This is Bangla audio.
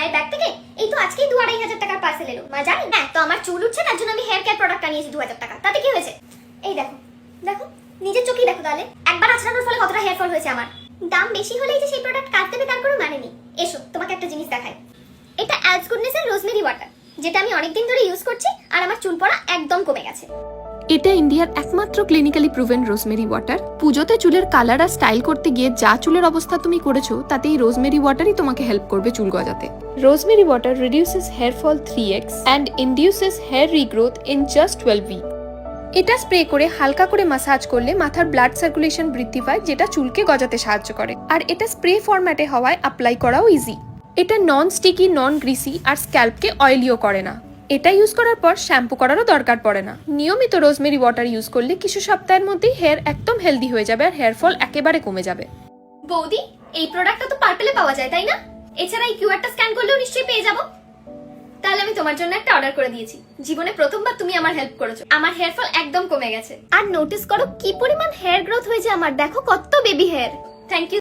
মায়ের ব্যাগ থেকে এই তো আজকেই 2-2.5 টাকার পার্সেল এলো। মা জানেন? হ্যাঁ, তো আমার চুল উঠছে, তার জন্য আমি হেয়ার কেয়ার প্রোডাক্ট আনিয়েছি 2000 টাকা। তাতে কি হয়েছে? এই দেখো দেখো, নিজের চোখেই দেখো তাহলে। একবার আছড়ানোর ফলে কতটা হেয়ার ফল হয়েছে আমার। দাম বেশি হলেই যে সেই প্রোডাক্ট কাজ দেবে তার কোনো মানে নেই। এসো তোমাকে একটা জিনিস দেখাই। এটা অ্যালস গুডনেসের রোজমেরি ওয়াটার, যেটা আমি অনেকদিন ধরে ইউজ করছি আর আমার চুল পড়া একদম কমে গেছে। এটা ইন্ডিয়ার একমাত্র ক্লিনিক্যালি প্রুভেন রোজমেরি ওয়াটার। পুজোতে চুলের কালার আর স্টাইল করতে গিয়ে যা চুলের অবস্থা তুমি করেছো তাতে এই রোজমেরি ওয়াটারই তোমাকে হেল্প করবে চুল গজাতে। Rosemary water reduces hair fall 3x and induces hair regrowth in just 12 week. এটা স্প্রে করে হালকা করে মাসাজ করলে মাথার ব্লাড সার্কুলেশন বৃদ্ধি পায়, যেটা চুলকে গজাতে সাহায্য করে। আর এটা স্প্রে ফরম্যাটে হওয়ায় অ্যাপ্লাই করাও ইজি। এটা নন স্টিকি, নন গ্রিসি আর স্ক্যাল্পকে অয়েলিও করে না। এটা ইউজ করার পর শ্যাম্পু করারও দরকার পড়ে না। নিয়মিত রোজমেরি ওয়াটার ইউজ করলে কিছু সপ্তাহের মধ্যেই হেয়ার একদম হেলদি হয়ে যাবে আর হেয়ার ফল একেবারে কমে যাবে। বৌদি, এই প্রোডাক্টটা তো পার্পেলে পাওয়া যায় তাই না? এছাড়া এই কিউআরটা স্ক্যান করলেও নিশ্চয়ই পেয়ে যাবো। তাহলে আমি তোমার জন্য একটা অর্ডার করে দিয়েছি। জীবনে প্রথমবার তুমি আমার হেল্প করেছো। আমার হেয়ার ফল একদম কমে গেছে। আর নোটিস করো কি পরিমাণ হেয়ার গ্রোথ হয়েছে আমার। দেখো কত বেবি হেয়ার। Thank you.